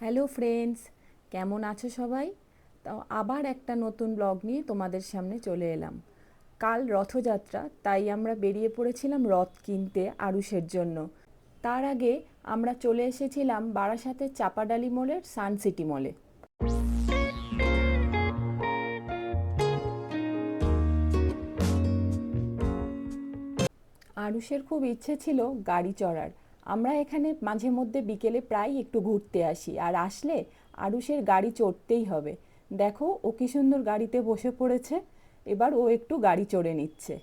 Hello friends, কেমন আছো সবাই? তাও আবার একটা নতুন ব্লগ নিয়ে তোমাদের সামনে চলে এলাম। কাল রথযাত্রা, তাই আমরা বেরিয়ে পড়েছিলাম রথ কিনতে আরুষের জন্য। তার আগে আমরা চলে এসেছিলাম বারাসাতের চাপাডালি মলের সানসিটি মলে। আরুষের খুব ইচ্ছে ছিল গাড়ি চড়ার। আমরা এখানে মাঝে মধ্যে বিকেলে প্রায় একটু ঘুরতে আসি, আর আসলে আরুষের গাড়ি চড়তেই হবে। দেখো ও কি সুন্দর গাড়িতে বসে পড়েছে। এবার ও একটু গাড়ি চড়ে নিচ্ছে।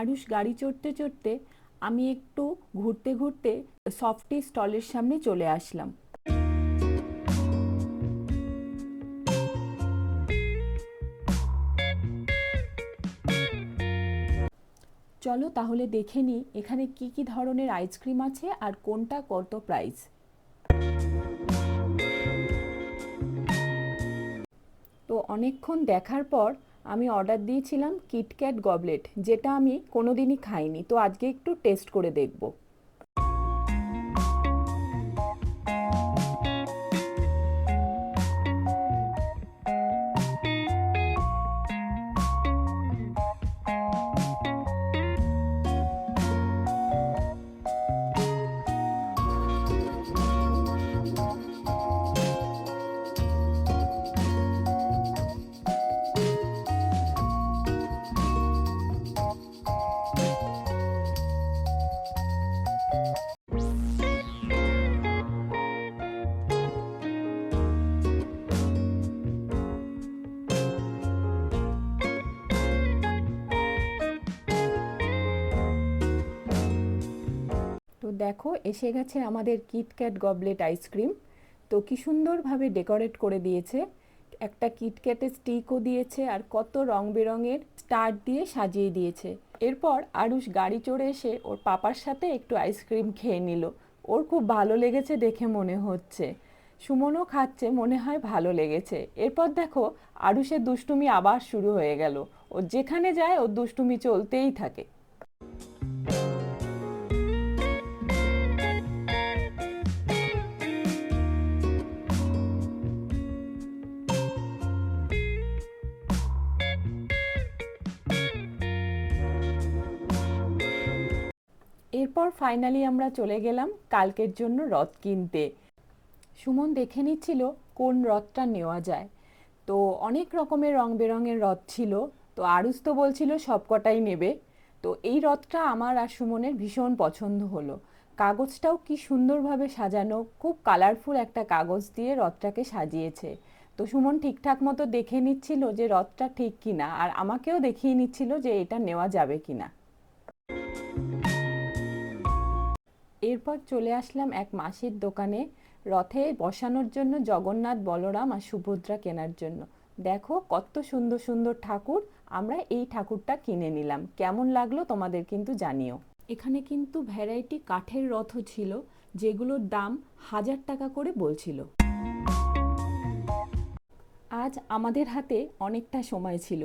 আরুষ গাড়ি চড়তে চড়তে আমি একটু ঘুরতে ঘুরতে সফটি স্টলের সামনে চলে আসলাম। চলো তাহলে দেখে নিই এখানে কি কি ধরনের আইসক্রিম আছে আর কোনটা কত প্রাইস। তো অনেকক্ষণ দেখার পর আমি অর্ডার দিয়েছিলাম কিটক্যাট গবলেট, যেটা আমি কোনোদিনই খাইনি, তো আজকে একটু টেস্ট করে দেখব। তো দেখো এসে গেছে আমাদের কিটক্যাট গবলেট আইসক্রিম। তো কি সুন্দরভাবে ডেকোরেট করে দিয়েছে, একটা কিটক্যাটের স্টিকও দিয়েছে আর কত রং বেরঙের স্টার দিয়ে সাজিয়ে দিয়েছে। এরপর আরুষ গাড়ি চড়ে এসে ওর পাপার সাথে একটু আইসক্রিম খেয়ে নিল। ওর খুব ভালো লেগেছে দেখে মনে হচ্ছে। সুমনও খাচ্ছে, মনে হয় ভালো লেগেছে। এরপর দেখো আরুষের দুষ্টুমি আবার শুরু হয়ে গেল। ও যেখানে যায় ওর দুষ্টুমি চলতেই থাকে। এরপর ফাইনালি আমরা চলে গেলাম কালকের জন্য রথ কিনতে। সুমন দেখে নিচ্ছিল কোন রথটা নেওয়া যায়। তো অনেক রকমের রং বেরঙের রথ ছিল। তো আরুষ তো বলছিল সবকটাই নেবে। তো এই রথটা আমার আর সুমনের ভীষণ পছন্দ হলো। কাগজটাও কি সুন্দরভাবে সাজানো, খুব কালারফুল একটা কাগজ দিয়ে রথটাকে সাজিয়েছে। তো সুমন ঠিকঠাক মতো দেখে নিচ্ছিল যে রথটা ঠিক কিনা, আর আমাকেও দেখিয়ে নিচ্ছিল যে এটা নেওয়া যাবে কিনা। এরপর চলে আসলাম এক মাসির দোকানে রথে বসানোর জন্য জগন্নাথ, বলরাম আর সুভদ্রা কেনার জন্য। দেখো কত সুন্দর সুন্দর ঠাকুর। আমরা এই ঠাকুরটা কিনে নিলাম। কেমন লাগলো তোমাদের কিন্তু জানিও। এখানে কিন্তু ভ্যারাইটি কাঠের রথও ছিল, যেগুলোর দাম 1000 টাকা করে বলছিল। আজ আমাদের হাতে অনেকটা সময় ছিল।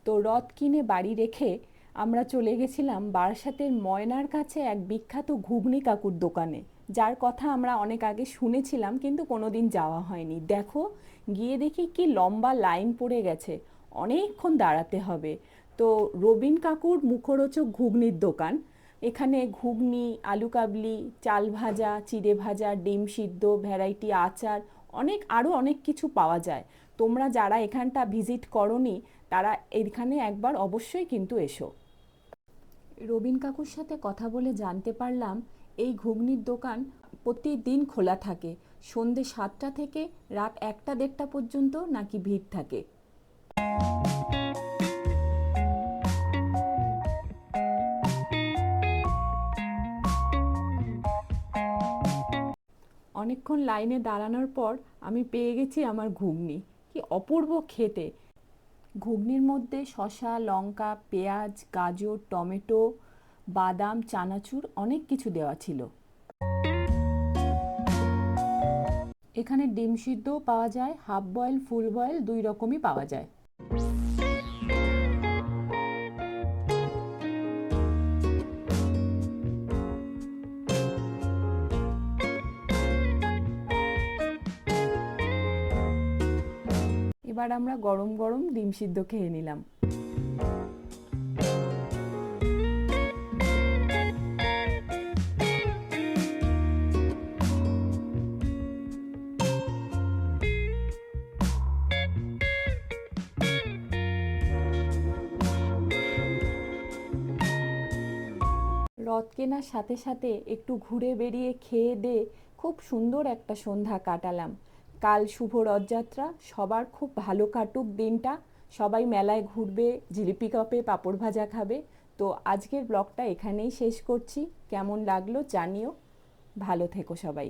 তো রথ কিনে বাড়ি রেখে আমরা চলে গেছিলাম বারাসাতের ময়নার কাছে এক বিখ্যাত ঘুগনি কাকুর দোকানে, যার কথা আমরা অনেক আগে শুনেছিলাম কিন্তু কোনোদিন যাওয়া হয়নি। দেখো গিয়ে দেখি কি লম্বা লাইন পড়ে গেছে, অনেকক্ষণ দাঁড়াতে হবে। তো রবিন কাকুর মুখরোচক ঘুগনির দোকান। এখানে ঘুগনি, আলু কাবলি, চাল ভাজা, চিড়ে ভাজা, ডিম সিদ্ধ, ভ্যারাইটি আচার, আরও অনেক কিছু পাওয়া যায়। তোমরা যারা এখানটা ভিজিট করোনি তারা এখানে একবার অবশ্যই কিন্তু এসো। রবিন কাকুর সাথে কথা বলে জানতে পারলাম এই ঘুগনির দোকান প্রতিদিন খোলা থাকে, সন্ধে 7টা থেকে রাত 1টা 1:30 পর্যন্ত নাকি ভিড় থাকে। অনেকক্ষণ লাইনে দাঁড়ানোর পর আমি পেয়ে গেছি আমার ঘুগনি। কি অপূর্ব খেতে! ঘুগনির মধ্যে শসা, লঙ্কা, পেঁয়াজ, গাজর, টমেটো, বাদাম, চানাচুর অনেক কিছু দেওয়া ছিল। এখানে ডিম সিদ্ধও পাওয়া যায়, হাফ বয়েল, ফুল বয়েল 2 রকমই পাওয়া যায়। এবার আমরা গরম গরম ডিম সিদ্ধ খেয়ে নিলাম। রথ কেনার সাথে সাথে একটু ঘুরে বেরিয়ে খেয়ে দিয়ে খুব সুন্দর একটা সন্ধ্যা কাটালাম। কাল শুভ রথযাত্রা, সবার খুব ভালো কাটুক দিনটা। সবাই মেলায় ঘুরবে, জিলিপি কাপে পাঁপড় ভাজা খাবে। তো আজকের ব্লগটা এখানেই শেষ করছি। কেমন লাগলো জানিও। ভালো থেকো সবাই।